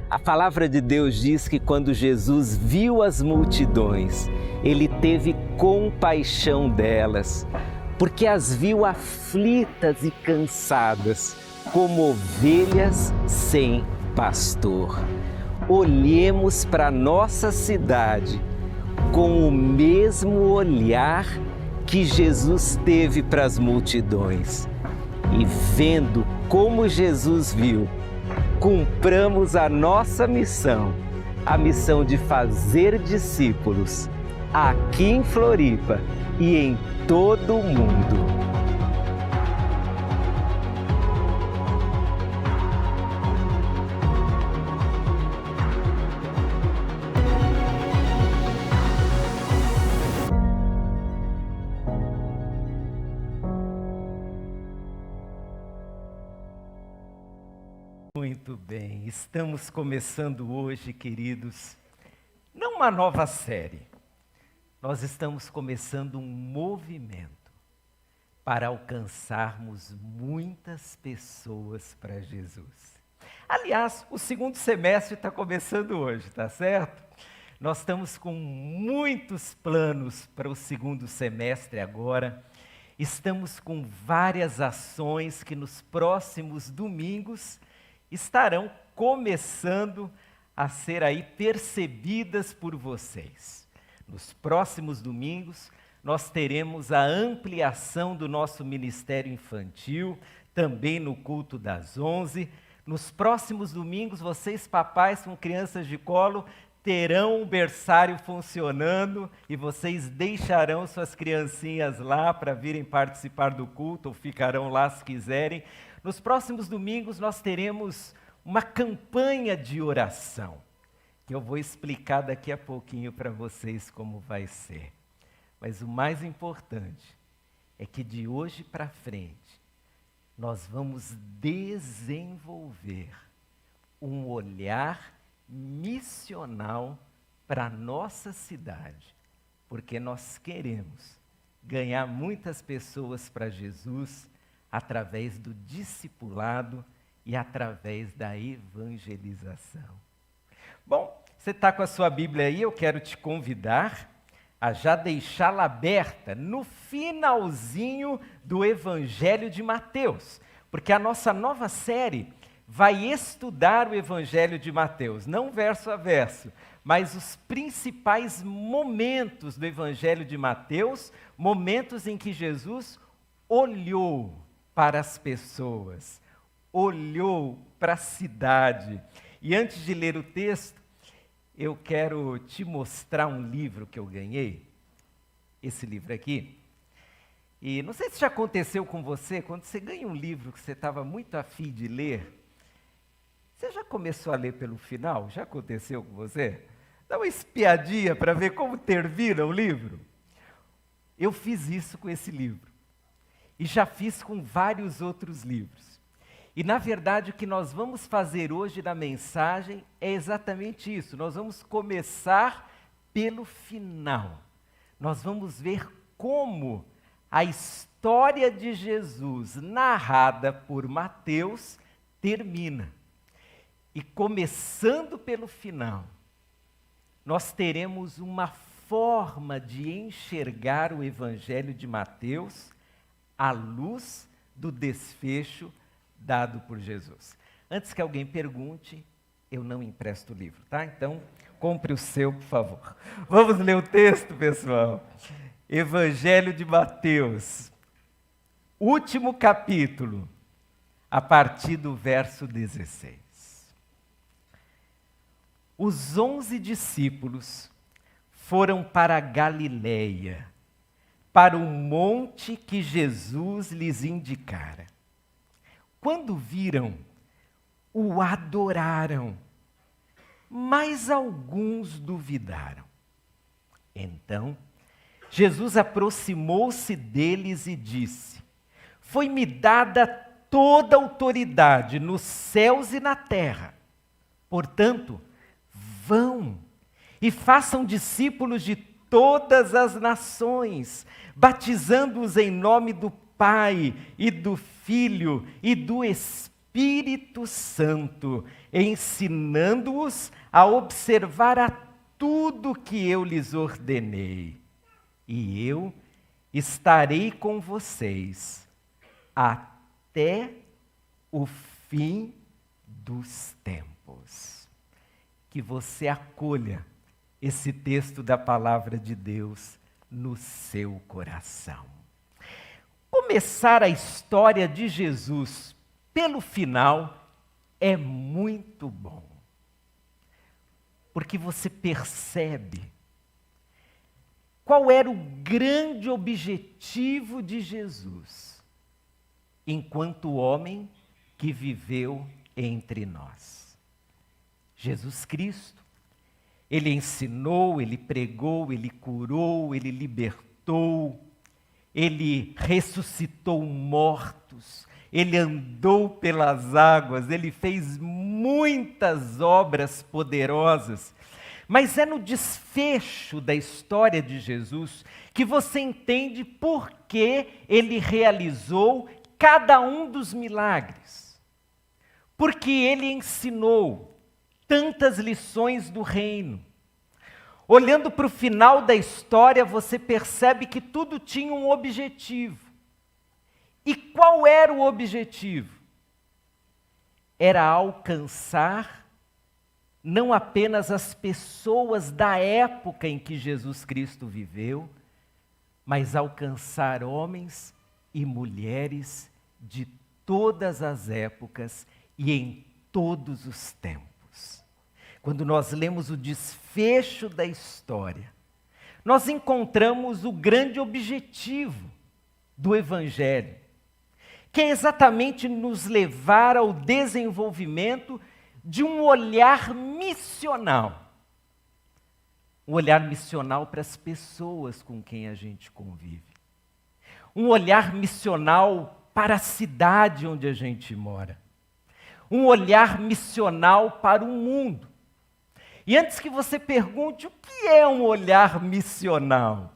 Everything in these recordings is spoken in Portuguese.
A palavra de Deus diz que quando Jesus viu as multidões, ele teve compaixão delas, porque as viu aflitas e cansadas, como ovelhas sem pastor. Olhemos para nossa cidade com o mesmo olhar que Jesus teve para as multidões. E vendo como Jesus viu, cumpramos a nossa missão, a missão de fazer discípulos aqui em Floripa e em todo o mundo. Muito bem, estamos começando hoje, queridos, não uma nova série. Nós estamos começando um movimento para alcançarmos muitas pessoas para Jesus. Aliás, o segundo semestre está começando hoje, tá certo? Nós estamos com muitos planos para o segundo semestre agora. Estamos com várias ações que nos próximos domingos estarão começando a ser aí percebidas por vocês. Nos próximos domingos, nós teremos a ampliação do nosso ministério infantil, também no culto das 11. Nos próximos domingos, vocês papais com crianças de colo terão um berçário funcionando e vocês deixarão suas criancinhas lá para virem participar do culto ou ficarão lá se quiserem. Nos próximos domingos nós teremos uma campanha de oração, que eu vou explicar daqui a pouquinho para vocês como vai ser. Mas o mais importante é que de hoje para frente nós vamos desenvolver um olhar missional para a nossa cidade, porque nós queremos ganhar muitas pessoas para Jesus através do discipulado e através da evangelização. Bom, você está com a sua Bíblia aí, eu quero te convidar a já deixá-la aberta no finalzinho do Evangelho de Mateus, porque a nossa nova série vai estudar o Evangelho de Mateus, não verso a verso, mas os principais momentos do Evangelho de Mateus, momentos em que Jesus olhou para as pessoas, olhou para a cidade. E antes de ler o texto, eu quero te mostrar um livro que eu ganhei, esse livro aqui. E não sei se já aconteceu com você, quando você ganha um livro que você estava muito afim de ler, você já começou a ler pelo final? Já aconteceu com você? Dá uma espiadinha para ver como termina o livro. Eu fiz isso com esse livro. E já fiz com vários outros livros. E, na verdade, o que nós vamos fazer hoje na mensagem é exatamente isso. Nós vamos começar pelo final. Nós vamos ver como a história de Jesus, narrada por Mateus, termina. E começando pelo final, nós teremos uma forma de enxergar o Evangelho de Mateus à luz do desfecho dado por Jesus. Antes que alguém pergunte, eu não empresto o livro, tá? Então, compre o seu, por favor. Vamos ler o texto, pessoal. Evangelho de Mateus, último capítulo, a partir do verso 16. Os 11 discípulos foram para a Galileia, para o monte que Jesus lhes indicara. Quando viram, o adoraram, mas alguns duvidaram. Então, Jesus aproximou-se deles e disse: Foi-me dada toda a autoridade nos céus e na terra. Portanto, vão e façam discípulos de todas as nações, batizando-os em nome do Pai e do Filho e do Espírito Espírito Santo, ensinando-os a observar a tudo que eu lhes ordenei. E eu estarei com vocês até o fim dos tempos. Que você acolha esse texto da palavra de Deus no seu coração. Começar a história de Jesus pelo final é muito bom, porque você percebe qual era o grande objetivo de Jesus enquanto homem que viveu entre nós. Jesus Cristo, ele ensinou, ele pregou, ele curou, ele libertou, ele ressuscitou mortos, ele andou pelas águas, ele fez muitas obras poderosas. Mas é no desfecho da história de Jesus que você entende por que ele realizou cada um dos milagres. Porque ele ensinou tantas lições do reino. Olhando para o final da história, você percebe que tudo tinha um objetivo. E qual era o objetivo? Era alcançar não apenas as pessoas da época em que Jesus Cristo viveu, mas alcançar homens e mulheres de todas as épocas e em todos os tempos. Quando nós lemos o desfecho da história, nós encontramos o grande objetivo do Evangelho, que é exatamente nos levar ao desenvolvimento de um olhar missional. Um olhar missional para as pessoas com quem a gente convive. Um olhar missional para a cidade onde a gente mora. Um olhar missional para o mundo. E antes que você pergunte, o que é um olhar missional?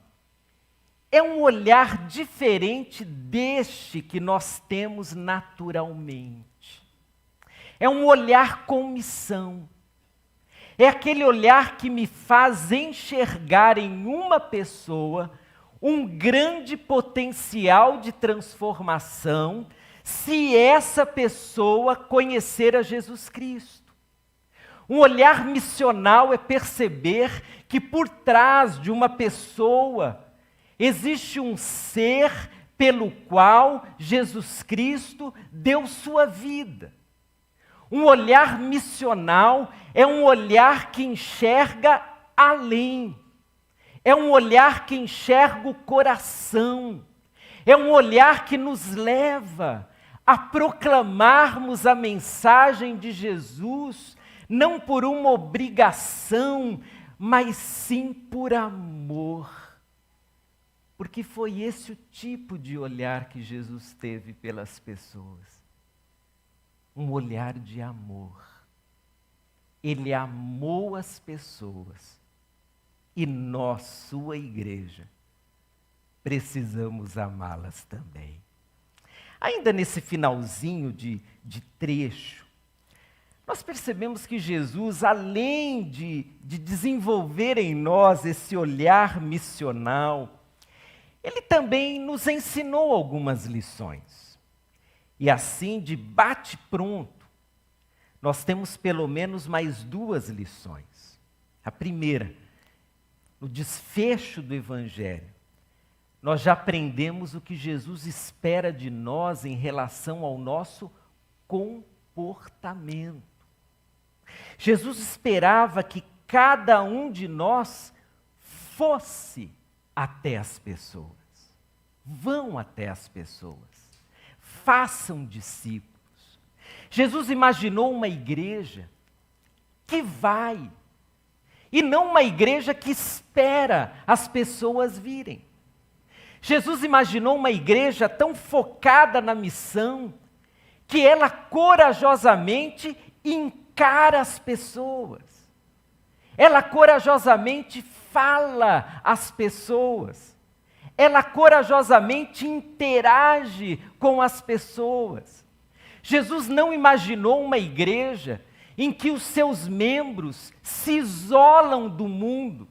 É um olhar diferente deste que nós temos naturalmente. É um olhar com missão. É aquele olhar que me faz enxergar em uma pessoa um grande potencial de transformação, se essa pessoa conhecer a Jesus Cristo. Um olhar missional é perceber que por trás de uma pessoa existe um ser pelo qual Jesus Cristo deu sua vida. Um olhar missional é um olhar que enxerga além. É um olhar que enxerga o coração. É um olhar que nos leva a proclamarmos a mensagem de Jesus, não por uma obrigação, mas sim por amor. Porque foi esse o tipo de olhar que Jesus teve pelas pessoas. Um olhar de amor. Ele amou as pessoas. E nós, sua igreja, precisamos amá-las também. Ainda nesse finalzinho de trecho, nós percebemos que Jesus, além de desenvolver em nós esse olhar missional, ele também nos ensinou algumas lições. E assim, de bate-pronto, nós temos pelo menos mais duas lições. A primeira, no desfecho do Evangelho, nós já aprendemos o que Jesus espera de nós em relação ao nosso comportamento. Jesus esperava que cada um de nós fosse até as pessoas. Vão até as pessoas. Façam discípulos. Jesus imaginou uma igreja que vai, e não uma igreja que espera as pessoas virem. Jesus imaginou uma igreja tão focada na missão, que ela corajosamente encara as pessoas. Ela corajosamente fala às pessoas. Ela corajosamente interage com as pessoas. Jesus não imaginou uma igreja em que os seus membros se isolam do mundo,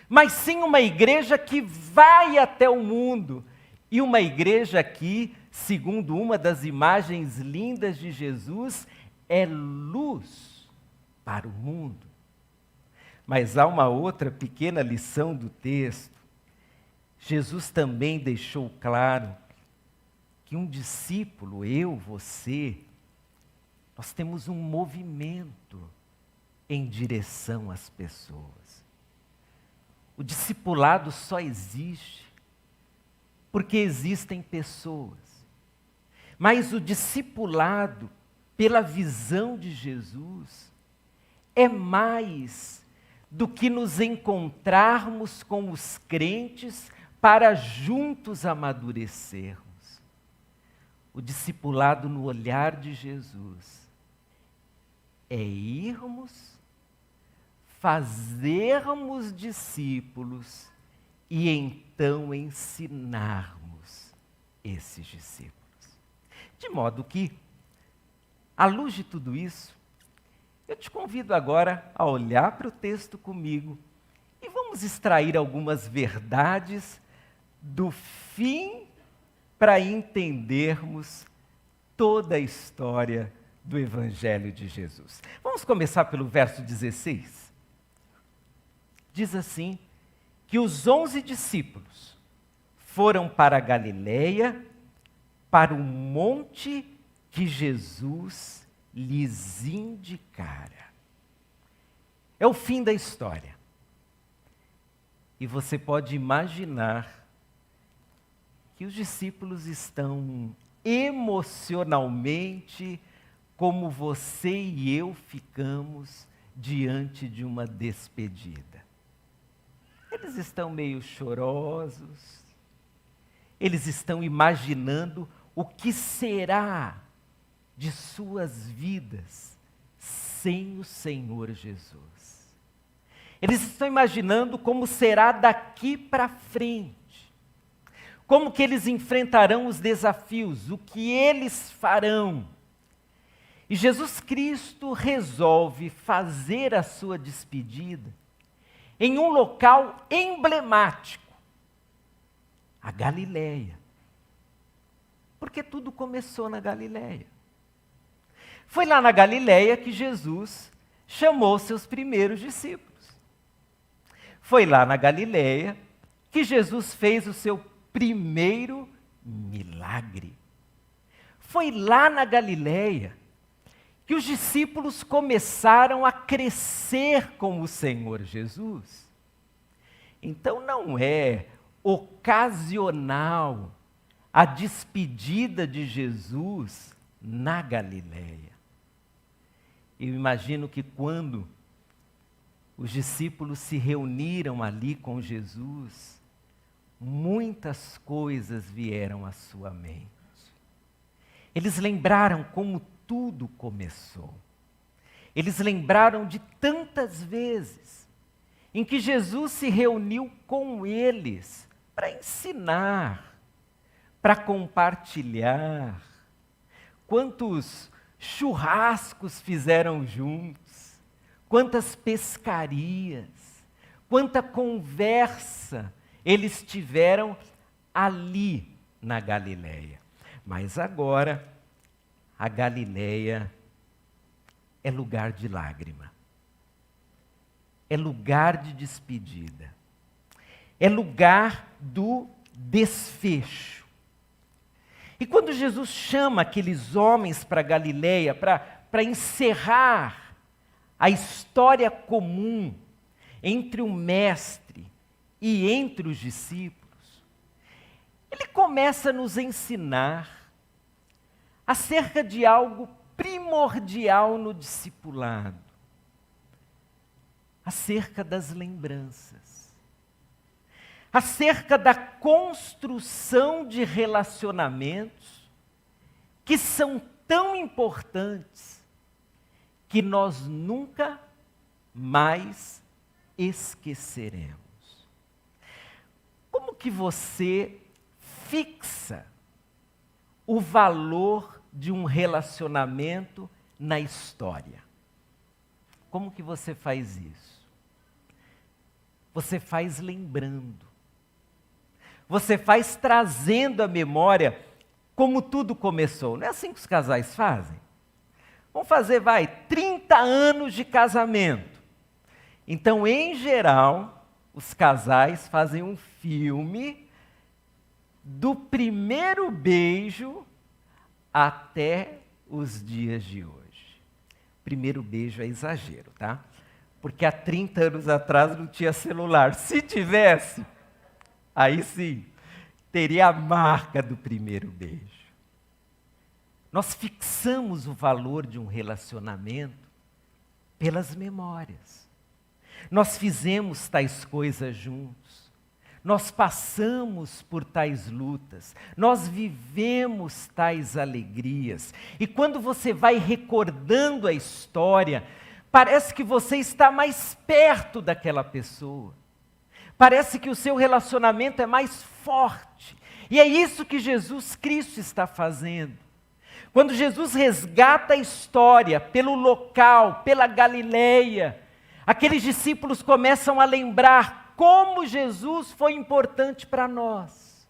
mas sim uma igreja que vai até o mundo. E uma igreja que, segundo uma das imagens lindas de Jesus, é luz para o mundo. Mas há uma outra pequena lição do texto. Jesus também deixou claro que um discípulo, eu, você, nós temos um movimento em direção às pessoas. O discipulado só existe porque existem pessoas. Mas o discipulado, pela visão de Jesus, é mais do que nos encontrarmos com os crentes para juntos amadurecermos. O discipulado no olhar de Jesus é irmos, fazermos discípulos e então ensinarmos esses discípulos. De modo que, à luz de tudo isso, eu te convido agora a olhar para o texto comigo e vamos extrair algumas verdades do fim para entendermos toda a história do Evangelho de Jesus. Vamos começar pelo verso 16. Diz assim, que os 11 discípulos foram para a Galileia, para o monte que Jesus lhes indicara. É o fim da história. E você pode imaginar que os discípulos estão emocionalmente como você e eu ficamos diante de uma despedida. Eles estão meio chorosos, eles estão imaginando o que será de suas vidas sem o Senhor Jesus. Eles estão imaginando como será daqui para frente. Como que eles enfrentarão os desafios, o que eles farão. E Jesus Cristo resolve fazer a sua despedida em um local emblemático, a Galileia. Porque tudo começou na Galileia. Foi lá na Galileia que Jesus chamou seus primeiros discípulos. Foi lá na Galileia que Jesus fez o seu primeiro milagre. Foi lá na Galileia que os discípulos começaram a crescer com o Senhor Jesus. Então não é ocasional a despedida de Jesus na Galileia. Eu imagino que quando os discípulos se reuniram ali com Jesus, muitas coisas vieram à sua mente. Eles lembraram como tudo começou. Eles lembraram de tantas vezes em que Jesus se reuniu com eles para ensinar, para compartilhar. Quantos churrascos fizeram juntos, quantas pescarias, quanta conversa eles tiveram ali na Galileia. Mas agora, a Galileia é lugar de lágrima, é lugar de despedida, é lugar do desfecho. E quando Jesus chama aqueles homens para Galileia, para encerrar a história comum entre o mestre e entre os discípulos, ele começa a nos ensinar acerca de algo primordial no discipulado, acerca das lembranças, acerca da construção de relacionamentos que são tão importantes que nós nunca mais esqueceremos. Como que você fixa o valor de um relacionamento na história. Como que você faz isso? Você faz lembrando. Você faz trazendo à memória como tudo começou. Não é assim que os casais fazem? Vamos fazer, 30 anos de casamento. Então, em geral, os casais fazem um filme do primeiro beijo até os dias de hoje. Primeiro beijo é exagero, tá? Porque há 30 anos atrás não tinha celular. Se tivesse, aí sim, teria a marca do primeiro beijo. Nós fixamos o valor de um relacionamento pelas memórias. Nós fizemos tais coisas juntos. Nós passamos por tais lutas, nós vivemos tais alegrias. E quando você vai recordando a história, parece que você está mais perto daquela pessoa. Parece que o seu relacionamento é mais forte. E é isso que Jesus Cristo está fazendo. Quando Jesus resgata a história pelo local, pela Galileia, aqueles discípulos começam a lembrar como Jesus foi importante para nós,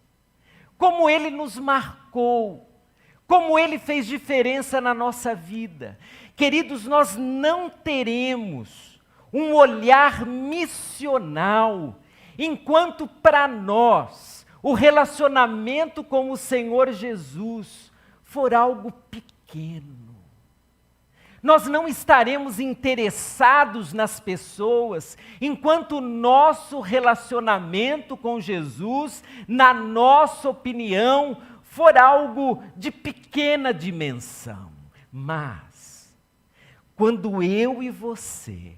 como Ele nos marcou, como Ele fez diferença na nossa vida. Queridos, nós não teremos um olhar missional, enquanto para nós o relacionamento com o Senhor Jesus for algo pequeno. Nós não estaremos interessados nas pessoas enquanto o nosso relacionamento com Jesus, na nossa opinião, for algo de pequena dimensão. Mas, quando eu e você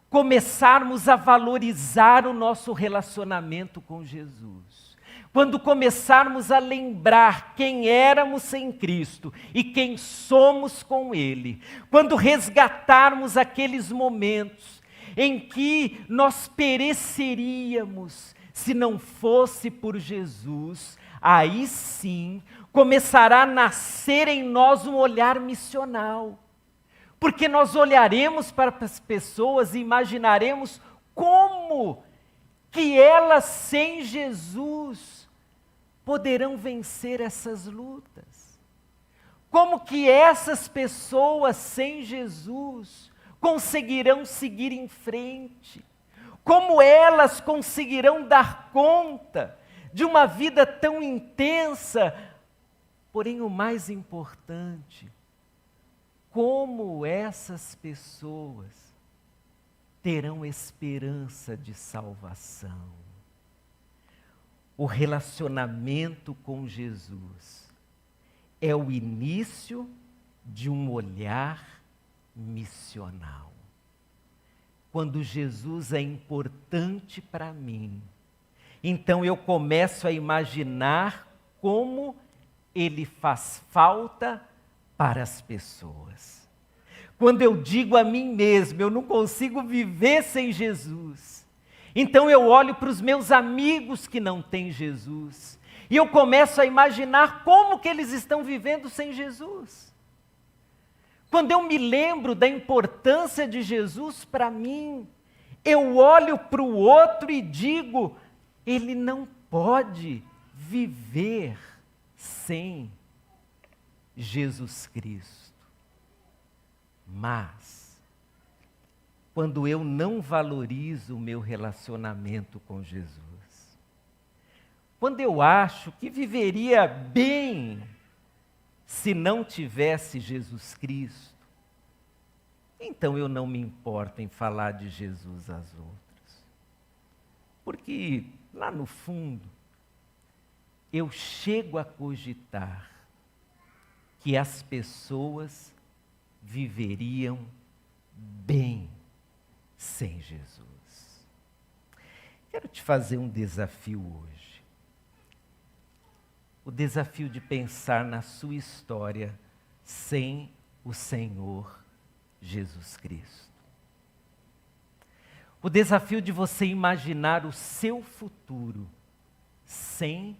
começarmos a valorizar o nosso relacionamento com Jesus, quando começarmos a lembrar quem éramos sem Cristo e quem somos com Ele, quando resgatarmos aqueles momentos em que nós pereceríamos se não fosse por Jesus, aí sim começará a nascer em nós um olhar missional. Porque nós olharemos para as pessoas e imaginaremos como que elas sem Jesus poderão vencer essas lutas. Como que essas pessoas sem Jesus conseguirão seguir em frente? Como elas conseguirão dar conta de uma vida tão intensa? Porém, o mais importante, como essas pessoas terão esperança de salvação. O relacionamento com Jesus é o início de um olhar missional. Quando Jesus é importante para mim, então eu começo a imaginar como Ele faz falta para as pessoas. Quando eu digo a mim mesmo, eu não consigo viver sem Jesus, então eu olho para os meus amigos que não têm Jesus, e eu começo a imaginar como que eles estão vivendo sem Jesus. Quando eu me lembro da importância de Jesus para mim, eu olho para o outro e digo, ele não pode viver sem Jesus Cristo. Mas, quando eu não valorizo o meu relacionamento com Jesus, quando eu acho que viveria bem se não tivesse Jesus Cristo, então eu não me importo em falar de Jesus às outras. Porque, lá no fundo, eu chego a cogitar que as pessoas viveriam bem sem Jesus. Quero te fazer um desafio hoje. O desafio de pensar na sua história sem o Senhor Jesus Cristo. O desafio de você imaginar o seu futuro sem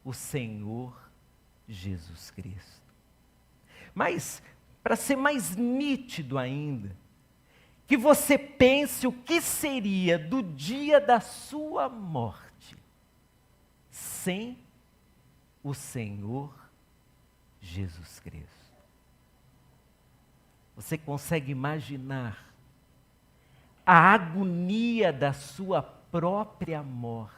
o Senhor Jesus Cristo. Mas, para ser mais nítido ainda, que você pense o que seria do dia da sua morte sem o Senhor Jesus Cristo. Você consegue imaginar a agonia da sua própria morte,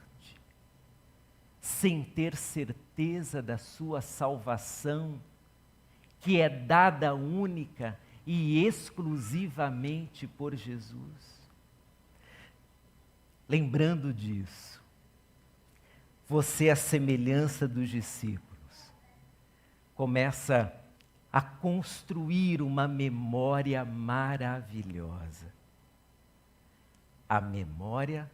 sem ter certeza da sua salvação, que é dada única e exclusivamente por Jesus? Lembrando disso, você, à semelhança dos discípulos, começa a construir uma memória maravilhosa. A memória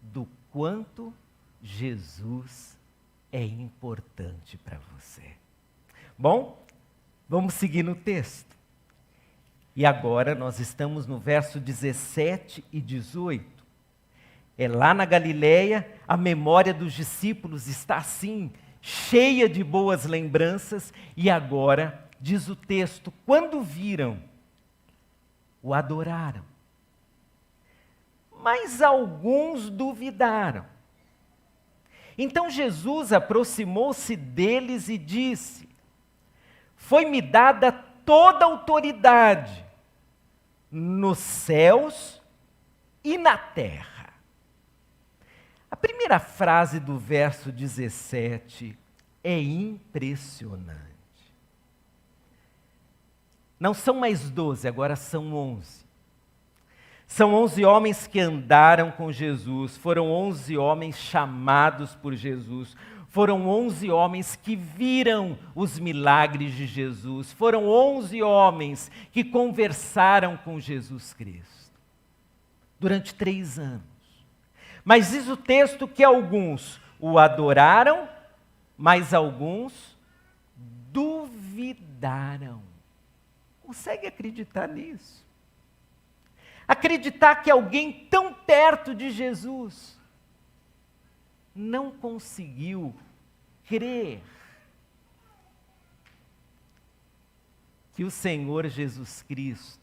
do quanto Jesus é importante para você. Bom, vamos seguir no texto. E agora nós estamos no verso 17 e 18. É lá na Galileia, a memória dos discípulos está assim, cheia de boas lembranças, e agora, diz o texto, quando viram, o adoraram. Mas alguns duvidaram. Então Jesus aproximou-se deles e disse: foi-me dada toda a autoridade nos céus e na terra. A primeira frase do verso 17 é impressionante. Não são mais 12, agora são 11. São 11 homens que andaram com Jesus, foram 11 homens chamados por Jesus, foram 11 homens que viram os milagres de Jesus, foram 11 homens que conversaram com Jesus Cristo durante 3 anos. Mas diz o texto que alguns o adoraram, mas alguns duvidaram. Consegue acreditar nisso? Acreditar que alguém tão perto de Jesus não conseguiu crer que o Senhor Jesus Cristo,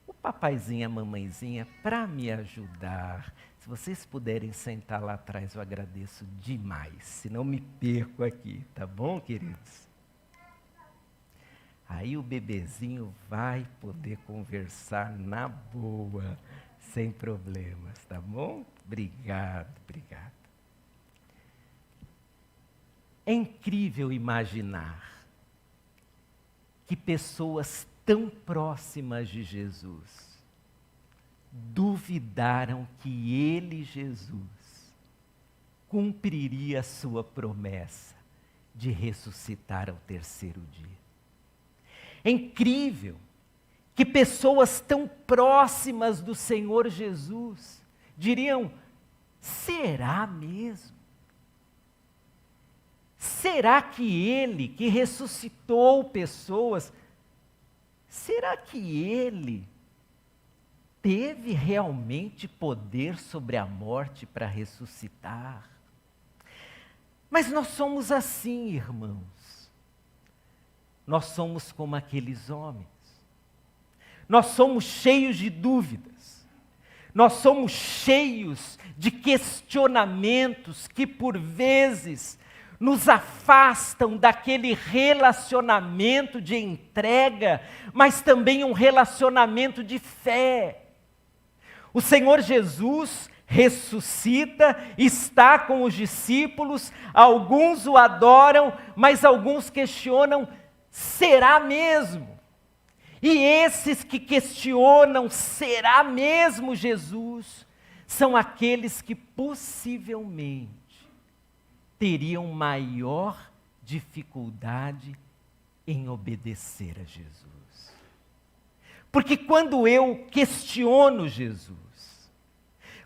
o papaizinho e a mamãezinha, para me ajudar, se vocês puderem sentar lá atrás, eu agradeço demais, senão me perco aqui, tá bom, queridos? Aí o bebezinho vai poder conversar na boa, sem problemas, tá bom? Obrigado, obrigado. É incrível imaginar que pessoas tão próximas de Jesus duvidaram que ele, Jesus, cumpriria a sua promessa de ressuscitar ao terceiro dia. É incrível que pessoas tão próximas do Senhor Jesus diriam: será mesmo? Será que ele, que ressuscitou pessoas, será que ele teve realmente poder sobre a morte para ressuscitar? Mas nós somos assim, irmãos. Nós somos como aqueles homens. Nós somos cheios de dúvidas. Nós somos cheios de questionamentos que, por vezes, nos afastam daquele relacionamento de entrega, mas também um relacionamento de fé. O Senhor Jesus ressuscita, está com os discípulos, alguns o adoram, mas alguns questionam: será mesmo? E esses que questionam, será mesmo Jesus, são aqueles que possivelmente teriam maior dificuldade em obedecer a Jesus. Porque quando eu questiono Jesus,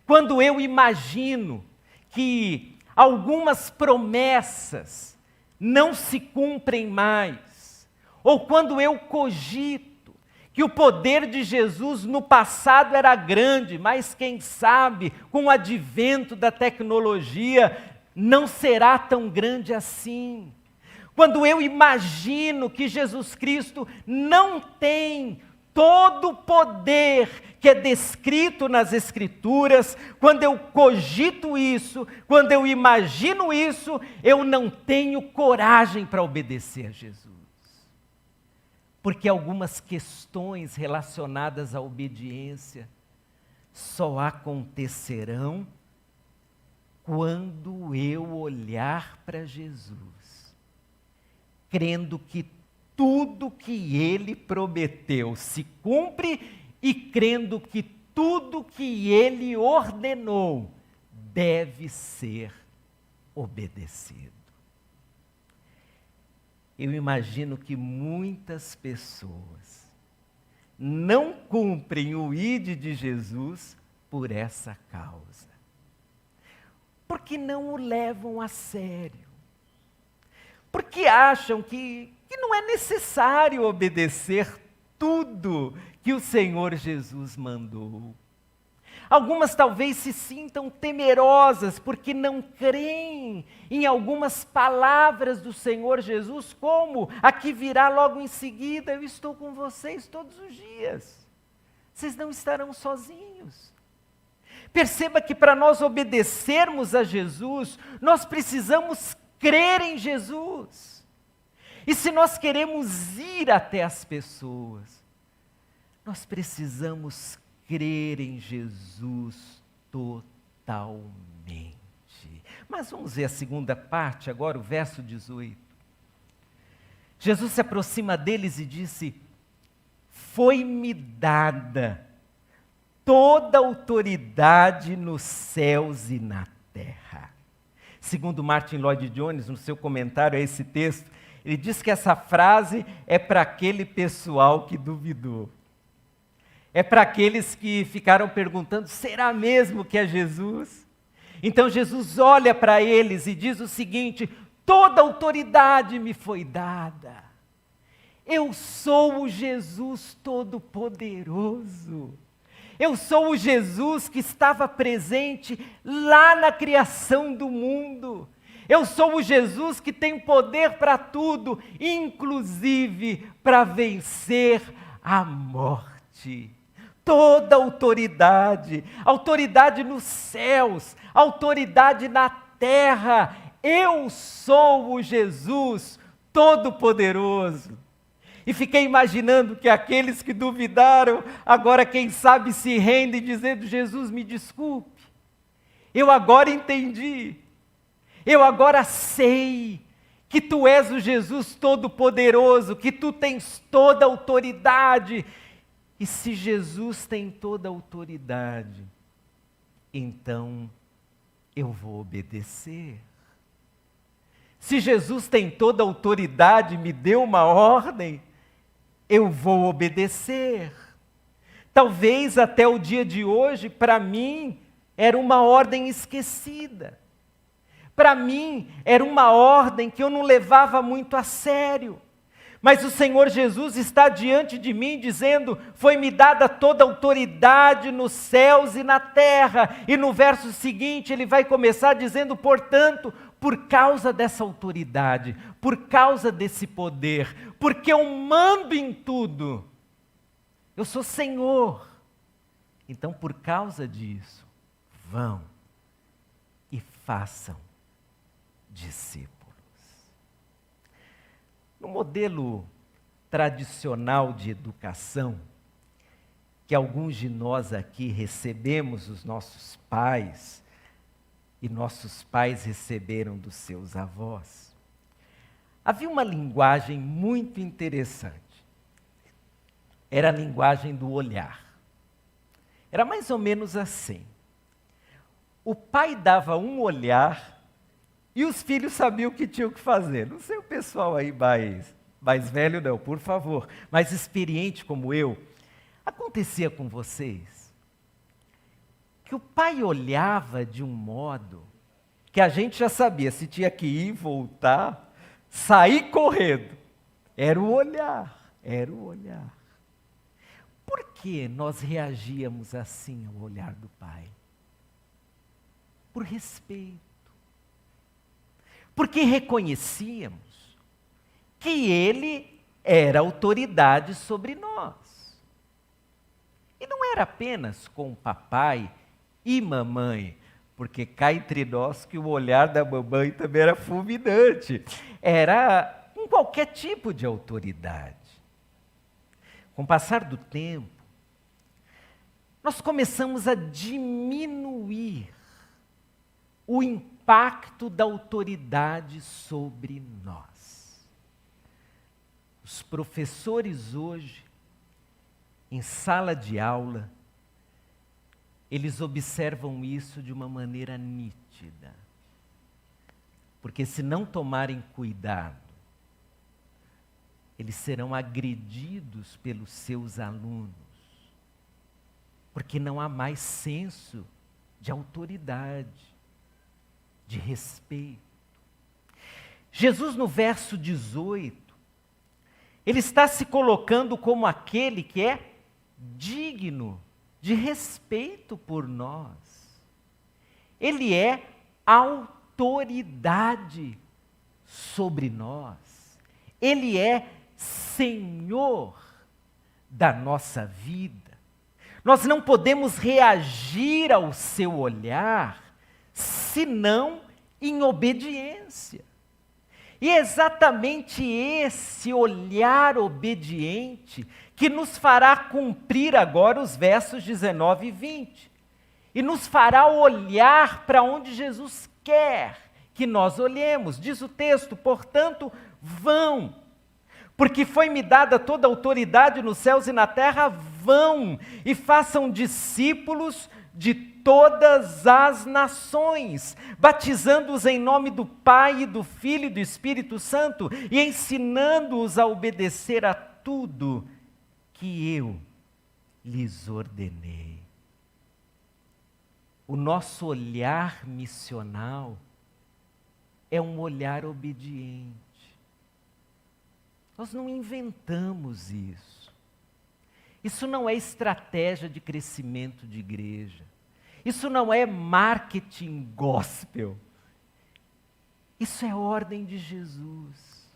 quando eu imagino que algumas promessas não se cumprem mais, ou quando eu cogito que o poder de Jesus no passado era grande, mas quem sabe, com o advento da tecnologia, não será tão grande assim. quando eu imagino que Jesus Cristo não tem todo o poder que é descrito nas Escrituras, quando eu cogito isso, quando eu imagino isso, eu não tenho coragem para obedecer a Jesus. Porque algumas questões relacionadas à obediência só acontecerão quando eu olhar para Jesus, crendo que tudo que Ele prometeu se cumpre e crendo que tudo que Ele ordenou deve ser obedecido. Eu imagino que muitas pessoas não cumprem o ID de Jesus por essa causa. Porque não o levam a sério. Porque acham que não é necessário obedecer tudo que o Senhor Jesus mandou. Algumas talvez se sintam temerosas porque não creem em algumas palavras do Senhor Jesus, como a que virá logo em seguida: eu estou com vocês todos os dias. Vocês não estarão sozinhos. Perceba que para nós obedecermos a Jesus, nós precisamos crer em Jesus. E se nós queremos ir até as pessoas, nós precisamos crer em Jesus totalmente. Mas vamos ver a segunda parte agora, o verso 18. Jesus se aproxima deles e disse: foi-me dada toda a autoridade nos céus e na terra. Segundo Martin Lloyd Jones, no seu comentário a esse texto, ele diz que essa frase é para aquele pessoal que duvidou. É para aqueles que ficaram perguntando: será mesmo que é Jesus? Então Jesus olha para eles e diz o seguinte: toda autoridade me foi dada. Eu sou o Jesus Todo-Poderoso. Eu sou o Jesus que estava presente lá na criação do mundo. Eu sou o Jesus que tem poder para tudo, inclusive para vencer a morte. Toda autoridade, autoridade nos céus, autoridade na terra. Eu sou o Jesus Todo-Poderoso. E fiquei imaginando que aqueles que duvidaram, agora quem sabe se rendem dizendo: Jesus, me desculpe, eu agora entendi, eu agora sei que Tu és o Jesus Todo-Poderoso, que Tu tens toda a autoridade. E se Jesus tem toda a autoridade, então eu vou obedecer. Se Jesus tem toda a autoridade, me deu uma ordem, eu vou obedecer. Talvez até o dia de hoje, para mim, era uma ordem esquecida. Para mim, era uma ordem que eu não levava muito a sério. Mas o Senhor Jesus está diante de mim dizendo: foi-me dada toda a autoridade nos céus e na terra. E no verso seguinte ele vai começar dizendo: portanto, por causa dessa autoridade, por causa desse poder, porque eu mando em tudo, eu sou Senhor. Então, por causa disso, vão e façam discípulos. No modelo tradicional de educação, que alguns de nós aqui recebemos dos nossos pais, e nossos pais receberam dos seus avós, havia uma linguagem muito interessante. Era a linguagem do olhar. Era mais ou menos assim. O pai dava um olhar e os filhos sabiam o que tinham que fazer. Não sei o pessoal aí mais velho não, por favor, mais experiente como eu. Acontecia com vocês que o pai olhava de um modo que a gente já sabia se tinha que ir, voltar, sair correndo. Era o olhar, era o olhar. Por que nós reagíamos assim ao olhar do pai? Por respeito. Porque reconhecíamos que ele era autoridade sobre nós. E não era apenas com papai e mamãe, porque cá entre nós que o olhar da mamãe também era fulminante. Era com qualquer tipo de autoridade. Com o passar do tempo, nós começamos a diminuir o impacto da autoridade sobre nós. Os professores hoje, em sala de aula, eles observam isso de uma maneira nítida. Porque se não tomarem cuidado, eles serão agredidos pelos seus alunos. Porque não há mais senso de autoridade, de respeito. Jesus, no verso 18, ele está se colocando como aquele que é digno de respeito por nós. Ele é autoridade sobre nós. Ele é Senhor da nossa vida. Nós não podemos reagir ao seu olhar senão em obediência. E é exatamente esse olhar obediente que nos fará cumprir agora os versos 19 e 20. E nos fará olhar para onde Jesus quer que nós olhemos. Diz o texto, portanto, vão, porque foi-me dada toda a autoridade nos céus e na terra, vão e façam discípulos de todas as nações, batizando-os em nome do Pai, e do Filho e do Espírito Santo, e ensinando-os a obedecer a tudo que eu lhes ordenei. O nosso olhar missional é um olhar obediente. Nós não inventamos isso. Isso não é estratégia de crescimento de igreja. Isso não é marketing gospel. Isso é ordem de Jesus.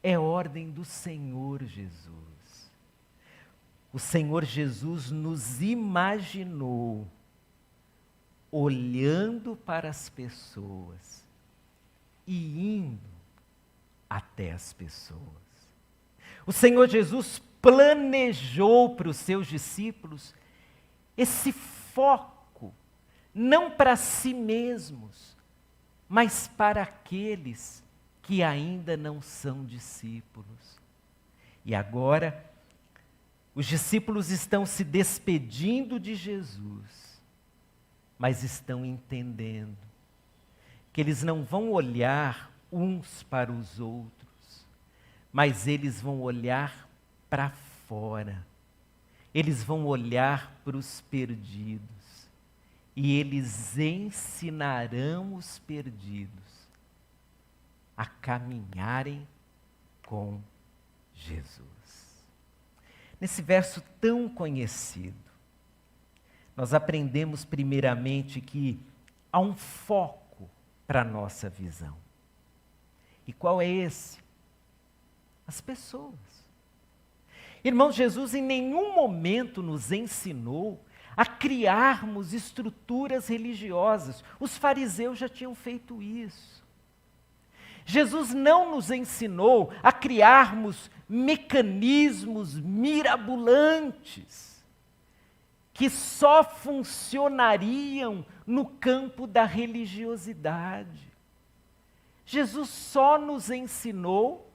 É ordem do Senhor Jesus. O Senhor Jesus nos imaginou olhando para as pessoas e indo até as pessoas. O Senhor Jesus planejou para os seus discípulos esse foco, não para si mesmos, mas para aqueles que ainda não são discípulos. E agora, os discípulos estão se despedindo de Jesus, mas estão entendendo que eles não vão olhar uns para os outros, mas eles vão olhar para fora. Eles vão olhar para os perdidos e eles ensinarão os perdidos a caminharem com Jesus. Nesse verso tão conhecido, nós aprendemos primeiramente que há um foco para a nossa visão. E qual é esse? As pessoas. Irmãos, Jesus em nenhum momento nos ensinou a criarmos estruturas religiosas. Os fariseus já tinham feito isso. Jesus não nos ensinou a criarmos mecanismos mirabolantes que só funcionariam no campo da religiosidade. Jesus só nos ensinou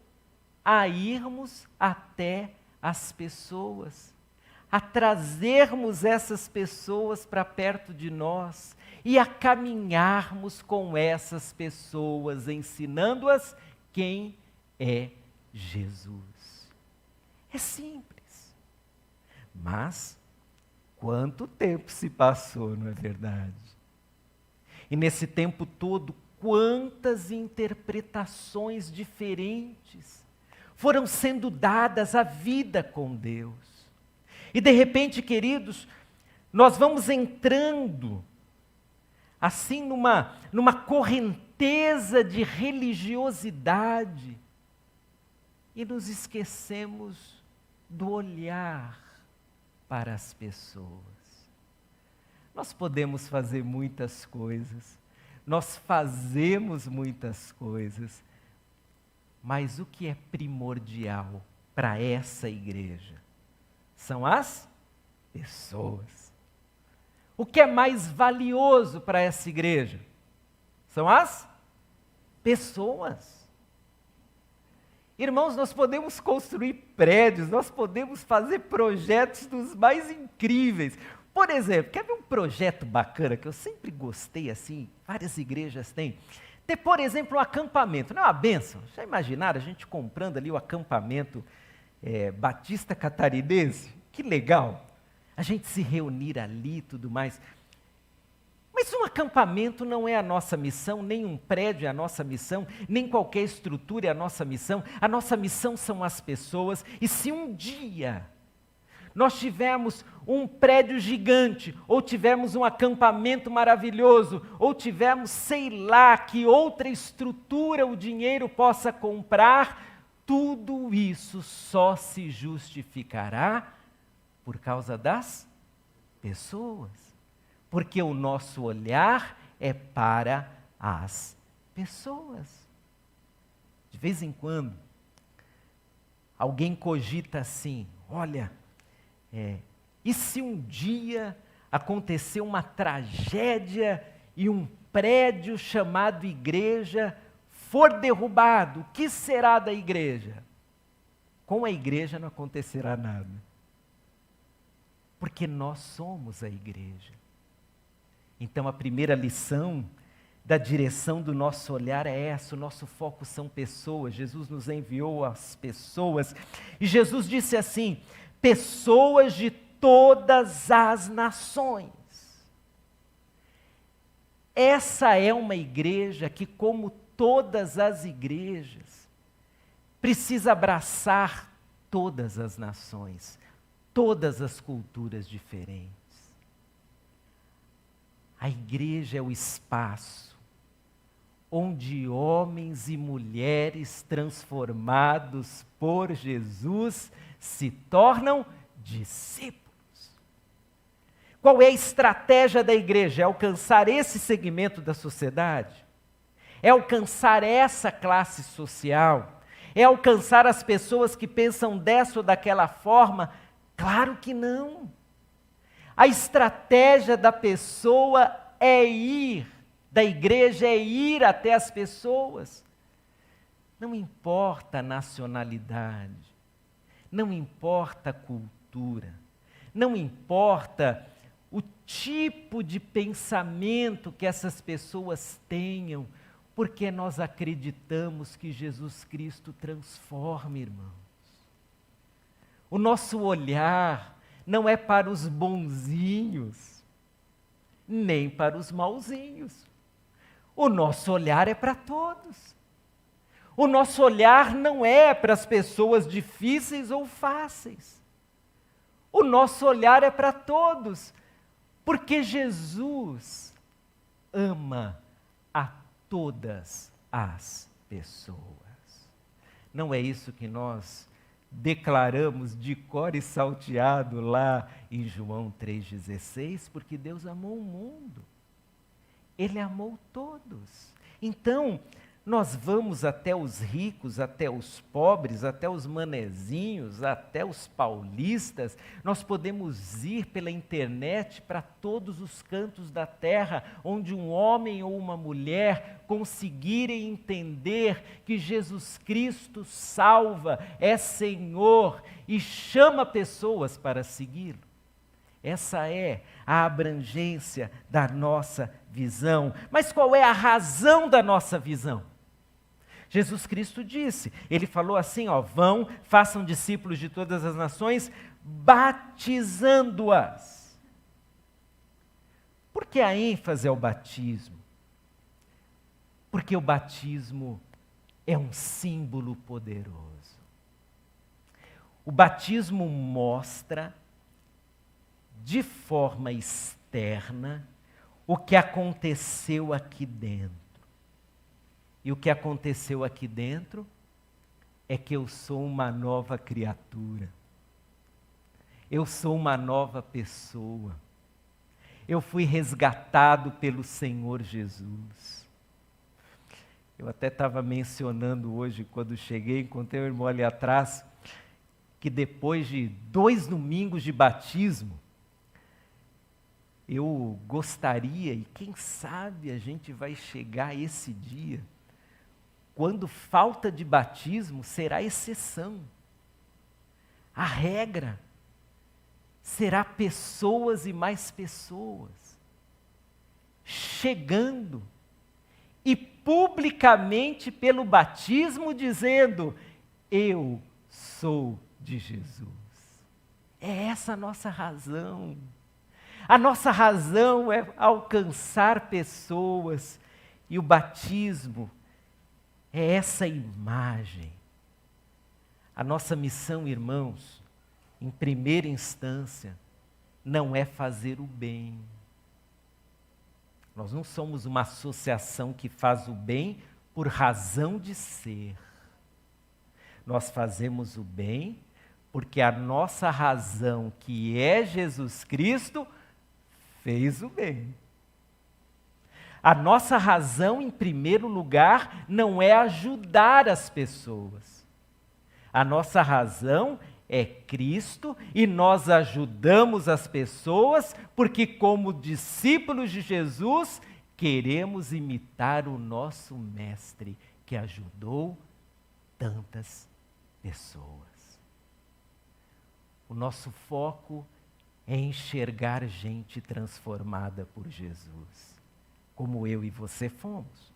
a irmos até as pessoas, a trazermos essas pessoas para perto de nós e a caminharmos com essas pessoas, ensinando-as quem é Jesus. É simples, mas quanto tempo se passou, não é verdade? E nesse tempo todo, quantas interpretações diferentes foram sendo dadas à vida com Deus. E de repente, queridos, nós vamos entrando assim numa correnteza de religiosidade e nos esquecemos do olhar para as pessoas. Nós podemos fazer muitas coisas, nós fazemos muitas coisas, mas o que é primordial para essa igreja são as pessoas. O que é mais valioso para essa igreja são as pessoas. Irmãos, nós podemos construir prédios, nós podemos fazer projetos dos mais incríveis. Por exemplo, quer ver um projeto bacana que eu sempre gostei assim, várias igrejas têm? Ter, por exemplo, um acampamento. Não é uma bênção? Já imaginaram a gente comprando ali o acampamento Batista Catarinense? Que legal! A gente se reunir ali e tudo mais. Mas um acampamento não é a nossa missão, nem um prédio é a nossa missão, nem qualquer estrutura é a nossa missão. A nossa missão são as pessoas. E se um dia nós tivermos um prédio gigante, ou tivermos um acampamento maravilhoso, ou tivermos, sei lá, que outra estrutura o dinheiro possa comprar, tudo isso só se justificará por causa das pessoas. Porque o nosso olhar é para as pessoas. De vez em quando, alguém cogita assim, olha, e se um dia acontecer uma tragédia e um prédio chamado igreja for derrubado, o que será da igreja? Com a igreja não acontecerá nada. Porque nós somos a igreja. Então a primeira lição da direção do nosso olhar é essa, o nosso foco são pessoas. Jesus nos enviou as pessoas. E Jesus disse assim, pessoas de todas as nações. Essa é uma igreja que, como todas as igrejas, precisa abraçar todas as nações, todas as culturas diferentes. A igreja é o espaço onde homens e mulheres transformados por Jesus se tornam discípulos. Qual é a estratégia da igreja? É alcançar esse segmento da sociedade? É alcançar essa classe social? É alcançar as pessoas que pensam dessa ou daquela forma? Claro que não. A estratégia da pessoa da igreja é ir até as pessoas. Não importa a nacionalidade, não importa a cultura, não importa o tipo de pensamento que essas pessoas tenham, porque nós acreditamos que Jesus Cristo transforma, irmãos. O nosso olhar não é para os bonzinhos, nem para os mauzinhos. O nosso olhar é para todos. O nosso olhar não é para as pessoas difíceis ou fáceis. O nosso olhar é para todos, porque Jesus ama a todas as pessoas. Não é isso que nós declaramos de cor e salteado lá em João 3,16, porque Deus amou o mundo. Ele amou todos. Então, nós vamos até os ricos, até os pobres, até os manezinhos, até os paulistas. Nós podemos ir pela internet para todos os cantos da terra, onde um homem ou uma mulher conseguirem entender que Jesus Cristo salva, é Senhor e chama pessoas para segui-lo. Essa é a abrangência da nossa visão. Mas qual é a razão da nossa visão? Jesus Cristo disse, ele falou assim, vão, façam discípulos de todas as nações, batizando-as. Por que a ênfase é o batismo? Porque o batismo é um símbolo poderoso. O batismo mostra de forma externa o que aconteceu aqui dentro. E o que aconteceu aqui dentro é que eu sou uma nova criatura. Eu sou uma nova pessoa. Eu fui resgatado pelo Senhor Jesus. Eu até estava mencionando hoje, quando cheguei, encontrei um irmão ali atrás, que depois de 2 domingos de batismo, eu gostaria, e quem sabe a gente vai chegar a esse dia, quando falta de batismo será exceção. A regra será pessoas e mais pessoas chegando e publicamente pelo batismo dizendo: eu sou de Jesus. É essa a nossa razão. A nossa razão é alcançar pessoas, e o batismo é essa imagem. A nossa missão, irmãos, em primeira instância, não é fazer o bem. Nós não somos uma associação que faz o bem por razão de ser. Nós fazemos o bem porque a nossa razão, que é Jesus Cristo, fez o bem. A nossa razão, em primeiro lugar, não é ajudar as pessoas. A nossa razão é Cristo, e nós ajudamos as pessoas porque, como discípulos de Jesus, queremos imitar o nosso Mestre, que ajudou tantas pessoas. O nosso foco é enxergar gente transformada por Jesus, como eu e você fomos.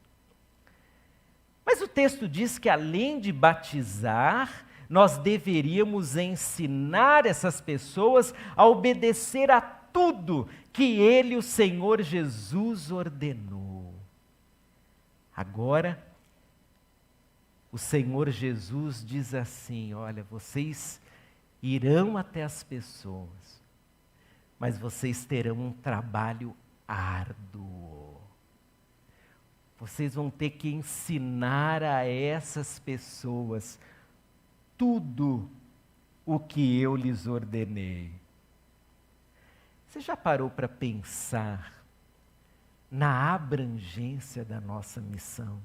Mas o texto diz que, além de batizar, nós deveríamos ensinar essas pessoas a obedecer a tudo que Ele, o Senhor Jesus, ordenou. Agora, o Senhor Jesus diz assim: olha, vocês irão até as pessoas, mas vocês terão um trabalho árduo. Vocês vão ter que ensinar a essas pessoas tudo o que eu lhes ordenei. Você já parou para pensar na abrangência da nossa missão?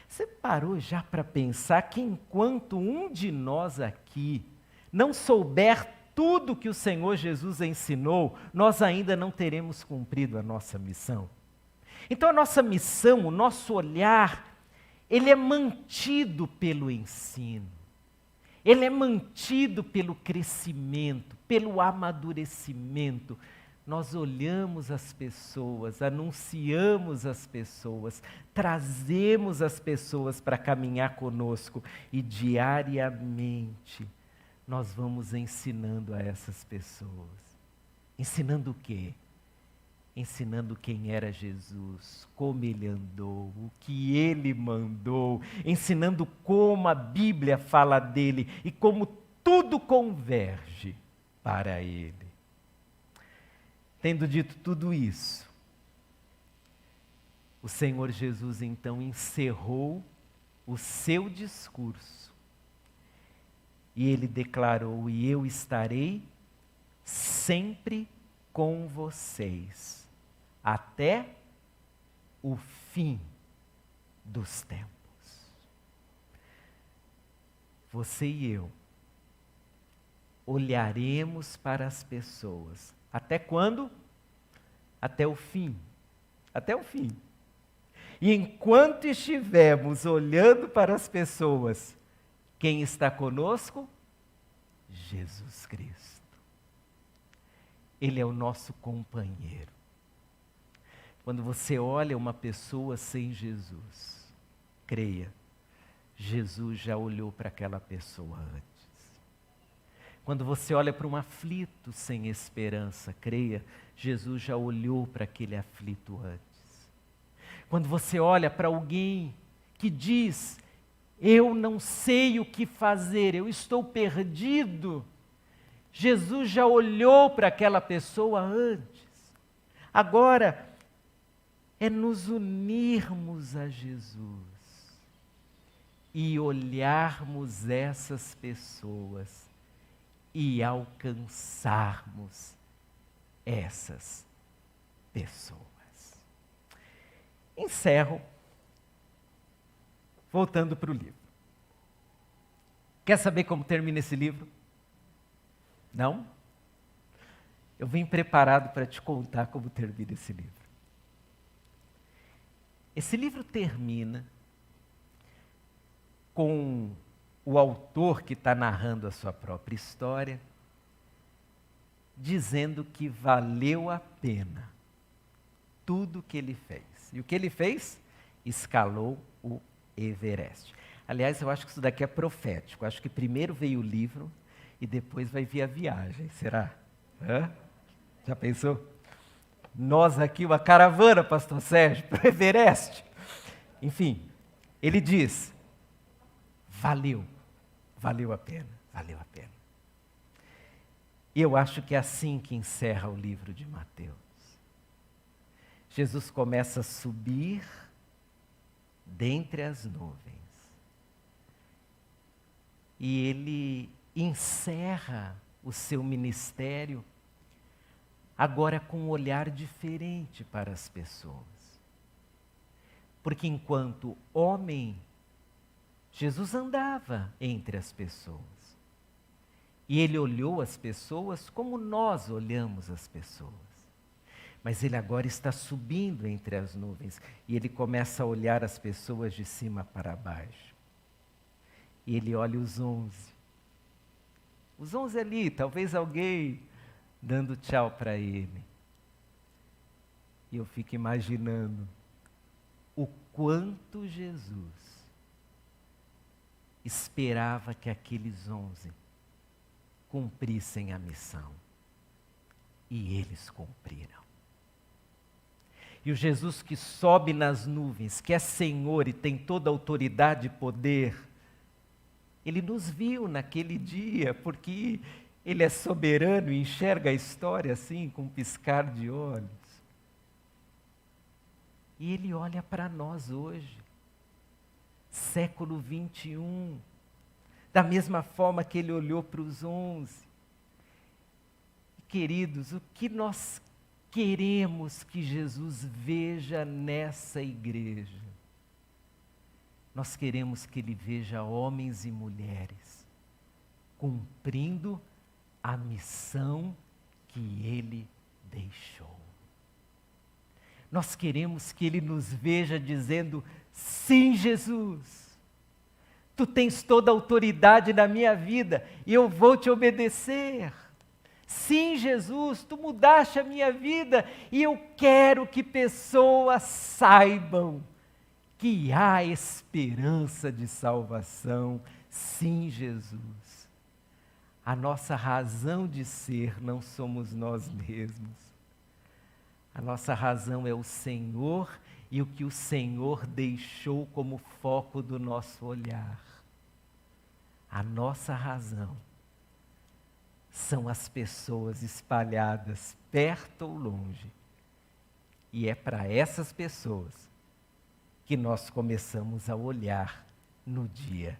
Você parou já para pensar que enquanto um de nós aqui não souber tudo que o Senhor Jesus ensinou, nós ainda não teremos cumprido a nossa missão? Então a nossa missão, o nosso olhar, ele é mantido pelo ensino. Ele é mantido pelo crescimento, pelo amadurecimento. Nós olhamos as pessoas, anunciamos as pessoas, trazemos as pessoas para caminhar conosco e diariamente nós vamos ensinando a essas pessoas. Ensinando o quê? Ensinando quem era Jesus, como Ele andou, o que Ele mandou, ensinando como a Bíblia fala dEle e como tudo converge para Ele. Tendo dito tudo isso, o Senhor Jesus então encerrou o seu discurso e Ele declarou: e eu estarei sempre com vocês até o fim dos tempos. Você e eu olharemos para as pessoas. Até quando? Até o fim. Até o fim. E enquanto estivermos olhando para as pessoas, quem está conosco? Jesus Cristo. Ele é o nosso companheiro. Quando você olha uma pessoa sem Jesus, creia, Jesus já olhou para aquela pessoa antes. Quando você olha para um aflito sem esperança, creia, Jesus já olhou para aquele aflito antes. Quando você olha para alguém que diz: eu não sei o que fazer, eu estou perdido, Jesus já olhou para aquela pessoa antes. Agora, é nos unirmos a Jesus e olharmos essas pessoas e alcançarmos essas pessoas. Encerro voltando para o livro. Quer saber como termina esse livro? Não? Eu vim preparado para te contar como termina esse livro. Esse livro termina com o autor que está narrando a sua própria história, dizendo que valeu a pena tudo que ele fez. E o que ele fez? Escalou o Everest. Aliás, eu acho que isso daqui é profético. Acho que primeiro veio o livro e depois vai vir a viagem. Será? Hã? Já pensou? Nós aqui, uma caravana, pastor Sérgio, para o Everest. Enfim, ele diz, valeu a pena, valeu a pena. E eu acho que é assim que encerra o livro de Mateus. Jesus começa a subir dentre as nuvens. E ele encerra o seu ministério agora com um olhar diferente para as pessoas. Porque enquanto homem, Jesus andava entre as pessoas. E ele olhou as pessoas como nós olhamos as pessoas. Mas ele agora está subindo entre as nuvens e ele começa a olhar as pessoas de cima para baixo. E ele olha os 11. Os 11 ali, talvez alguém dando tchau para ele. E eu fico imaginando o quanto Jesus esperava que aqueles 11 cumprissem a missão. E eles cumpriram. E o Jesus que sobe nas nuvens, que é Senhor e tem toda a autoridade e poder, ele nos viu naquele dia, porque ele é soberano e enxerga a história assim, com um piscar de olhos. E ele olha para nós hoje, século 21, da mesma forma que ele olhou para os 11. Queridos, o que nós queremos que Jesus veja nessa igreja? Nós queremos que ele veja homens e mulheres cumprindo a missão que ele deixou. Nós queremos que ele nos veja dizendo, sim, Jesus, tu tens toda a autoridade na minha vida e eu vou te obedecer. Sim, Jesus, tu mudaste a minha vida e eu quero que pessoas saibam que há esperança de salvação. Sim, Jesus. A nossa razão de ser não somos nós mesmos. A nossa razão é o Senhor e o que o Senhor deixou como foco do nosso olhar. A nossa razão são as pessoas espalhadas perto ou longe. E é para essas pessoas que nós começamos a olhar no dia